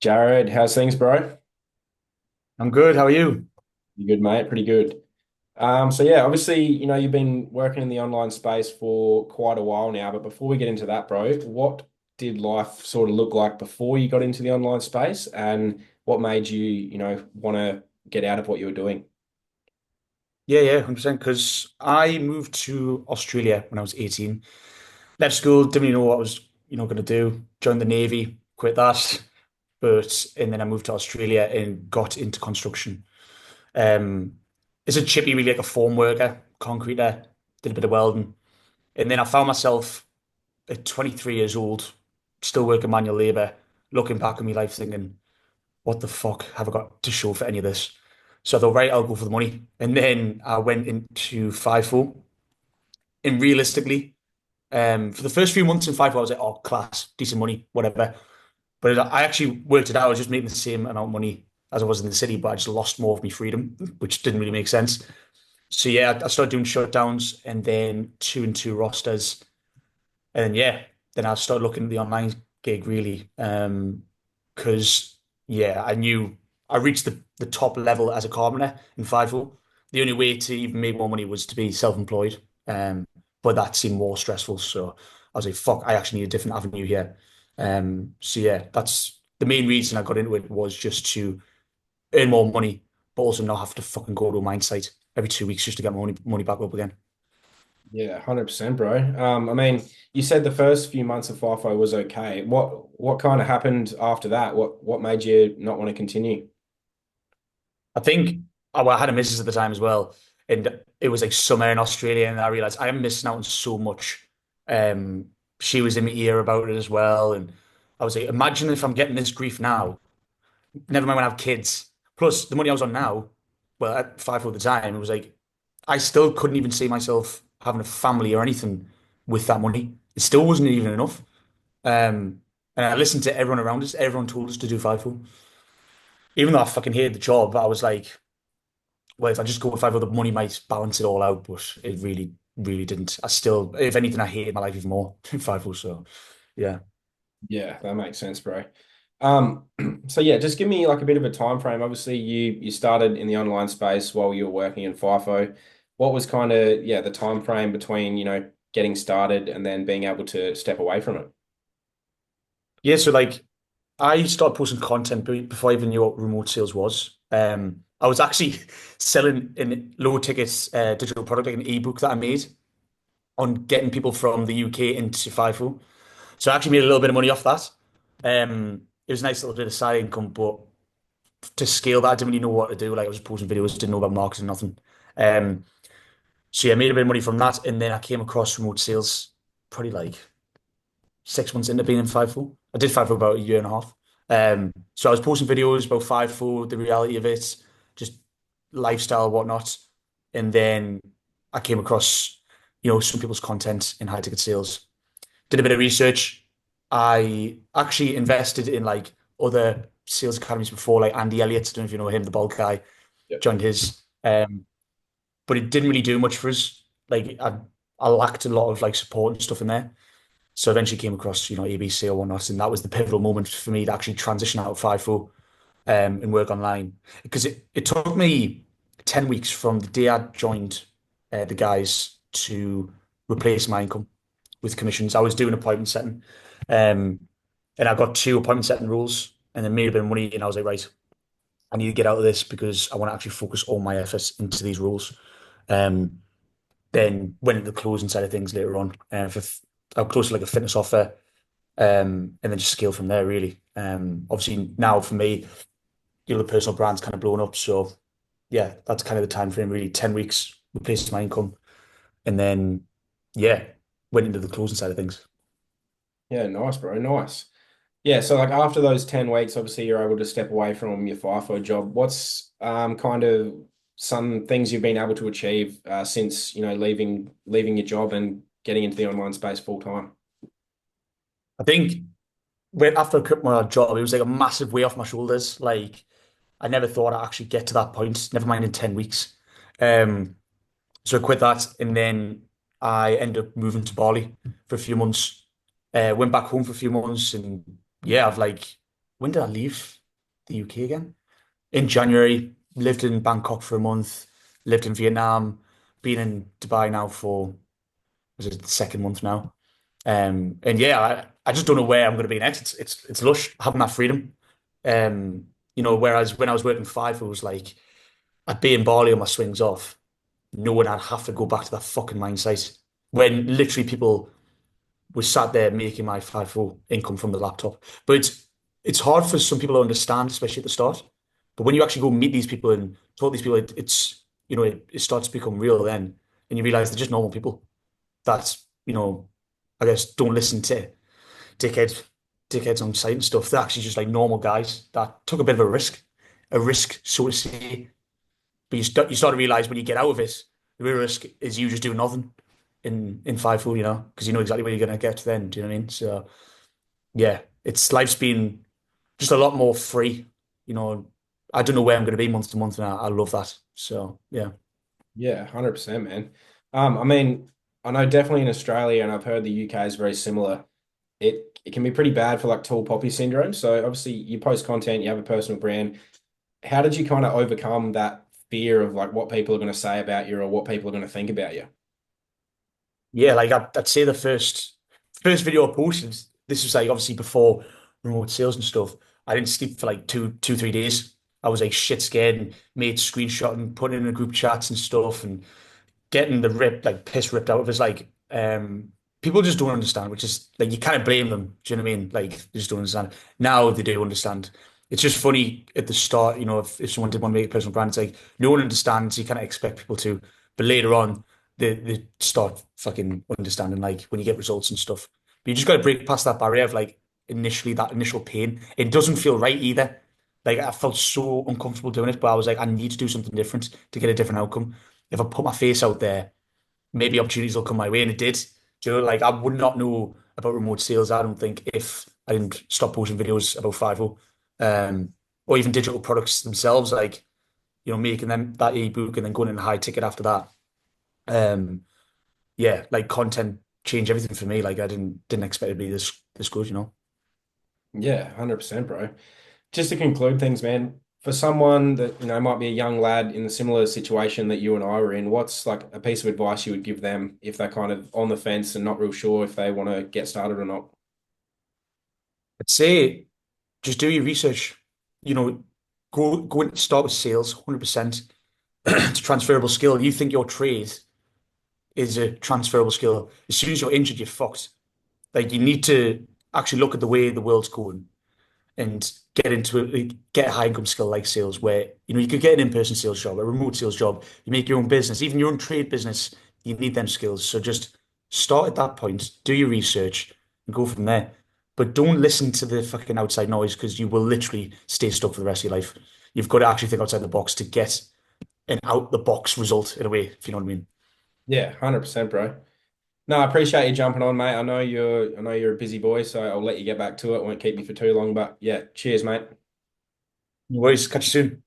Jared, how's things, bro? I'm good. How are you? You good, mate? Pretty good. So yeah, obviously, you've been working in the online space for quite a while now, but before we get into that, bro, what did life sort of look like before you got into the online space, and what made you, want to get out of what you were doing? Yeah, 100%. Because I moved to Australia when I was 18. Left school, didn't really know what I was, going to do. Joined the Navy, quit that. And then I moved to Australia and got into construction. Um, as a chippy, really like a form worker, concreter, did a bit of welding. And then I found myself at 23 years old, still working manual labor, looking back on my life thinking, what the fuck have I got to show for any of this? So I thought, right, I'll go for the money. And then I went into FIFO. And realistically, for the first few months in FIFO, I was like, oh, class, decent money, whatever. But I actually worked it out. I was just making the same amount of money as I was in the city, but I just lost more of my freedom, which didn't really make sense. So yeah, I started doing shutdowns and then two and two rosters. And then yeah, then I started looking at the online gig really. Because yeah, I knew I reached the top level as a carpenter in FIFO. The only way to even make more money was to be self-employed. Um, but that seemed more stressful. So I was like, fuck, I actually need a different avenue here. So yeah, that's the main reason I got into it was just to earn more money, but also not have to fucking go to a mine site every 2 weeks just to get my money back up again. Yeah, 100%, bro. I mean, you said the first few months of FIFO was okay. What kind of happened after that? What made you not want to continue? I think well, I had a missus at the time as well, and it was like summer in Australia, and I realized I am missing out on so much. Um, she was in my ear about it as well, and I was like, imagine if I'm getting this grief now. Never mind when I have kids. Plus, the money I was on now, well, at five at the time, it was like I still couldn't even see myself having a family or anything with that money. It still wasn't even enough. And I listened to everyone around us. Everyone told us to do FIFO. Even though I fucking hated the job, I was like, well, if I just go with five, the money might balance it all out, but it really, really didn't. I still, if anything, I hated my life even more in five or so. Yeah. Yeah, that makes sense, bro. Um, so yeah, just give me like a bit of a time frame. Obviously, you started in the online space while you were working in FIFO. What was kind of the time frame between, getting started and then being able to step away from it? Yeah. So like I started posting content before I even knew what remote sales was. I was actually selling in low tickets digital product, like an ebook that I made on getting people from the UK into FIFO. So I actually made a little bit of money off that. It was a nice little bit of side income, but to scale that, I didn't really know what to do. Like I was posting videos, didn't know about marketing, nothing. Um, so yeah, I made a bit of money from that, and then I came across remote sales probably like 6 months into being in FIFO. I did FIFO about a year and a half. So I was posting videos about FIFO, the reality of it, just lifestyle, whatnot. And then I came across, some people's content in high ticket sales. Did a bit of research. I actually invested in like other sales academies before, like Andy Elliott. I don't know if you know him, the bald guy, Yep. joined his. But it didn't really do much for us. Like I lacked a lot of like support and stuff in there. So eventually came across, ABC or whatnot, and that was the pivotal moment for me to actually transition out of FIFO and work online. Because it took me 10 weeks from the day I joined the guys to replace my income with commissions. I was doing appointment setting, um, and I got two appointment setting rules and then made a bit of money, and I was like, right, I need to get out of this because I want to actually focus all my efforts into these rules. Um, then went into the closing side of things later on. I was close to like a fitness offer, and then just scale from there really. Obviously now for me, the personal brand's kind of blown up. So yeah, that's kind of the time frame really. 10 weeks replaced my income, and then yeah, went into the closing side of things. Yeah, nice, bro. Nice. Yeah, so like after those 10 weeks, obviously you're able to step away from your FIFO job. What's kind of some things you've been able to achieve since, leaving your job and getting into the online space full time? I think when after I quit my job, it was like a massive weight off my shoulders. Like I never thought I'd actually get to that point, never mind in 10 weeks. Um, so I quit that and then I ended up moving to Bali for a few months. Went back home for a few months and yeah, I've like when did I leave the UK again? In January, lived in Bangkok for a month, lived in Vietnam, been in Dubai now for, was it the second month now? And yeah, I just don't know where I'm going to be next. It's lush having that freedom. Whereas when I was working five, it was like I'd be in Bali on my swings off, knowing I'd have to go back to that fucking mindset when literally people was sat there making my FIFO income from the laptop. But it's hard for some people to understand, especially at the start. But when you actually go meet these people and talk to these people, it starts to become real then, and you realize they're just normal people that I guess don't listen to dickhead dickheads on site and stuff. They're actually just like normal guys that took a bit of a risk, so to say. But you start to realize when you get out of it, the real risk is you just do nothing in FIFO, because you know exactly where you're going to get then. Do you know what I mean? So yeah, it's life's been just a lot more free. You know, I don't know where I'm going to be month to month, and I love that. So yeah. Yeah, 100%, man. I mean, I know definitely in Australia, and I've heard the UK is very similar. It can be pretty bad for like tall poppy syndrome. So obviously you post content, you have a personal brand. How did you kind of overcome that fear of like what people are going to say about you or what people are going to think about you? Yeah, like I'd say the first video I posted, this was like obviously before remote sales and stuff. I didn't sleep for like 3 days. I was like shit scared and made screenshotting, putting in the group chats and stuff and getting the piss ripped out of us. Like, people just don't understand, which is like you can't blame them. Do you know what I mean? Like they just don't understand. Now they do understand. It's just funny at the start, if someone did want to make a personal brand, it's like no one understands. You kind of expect people to, but later on, they start fucking understanding. Like when you get results and stuff, but you just got to break past that barrier of like initially that initial pain. It doesn't feel right either. Like I felt so uncomfortable doing it, but I was like, I need to do something different to get a different outcome. If I put my face out there, maybe opportunities will come my way. And it did. Do you know, like I would not know about remote sales, I don't think, if I didn't stop posting videos about FIFO, or even digital products themselves, like, making them that ebook and then going into high ticket after that. Um, yeah, like content changed everything for me. Like I didn't expect it to be this good. Yeah, 100%, bro. Just to conclude things, man, for someone that, might be a young lad in a similar situation that you and I were in, what's like a piece of advice you would give them if they're kind of on the fence and not real sure if they want to get started or not? I'd say just do your research. You know, go and start with sales, 100%. It's a transferable skill. You think your trade is a transferable skill. As soon as you're injured, you're fucked. Like you need to actually look at the way the world's going and get into it, like, get a high income skill like sales, where you could get an in-person sales job, a remote sales job, you make your own business, even your own trade business, you need them skills. So just start at that point, do your research, and go from there. But don't listen to the fucking outside noise because you will literally stay stuck for the rest of your life. You've got to actually think outside the box to get an out the box result in a way, if you know what I mean. Yeah, 100%, bro. No, I appreciate you jumping on, mate. I know you're a busy boy, so I'll let you get back to it. Won't keep you for too long, but yeah, cheers, mate. No worries. Catch you soon.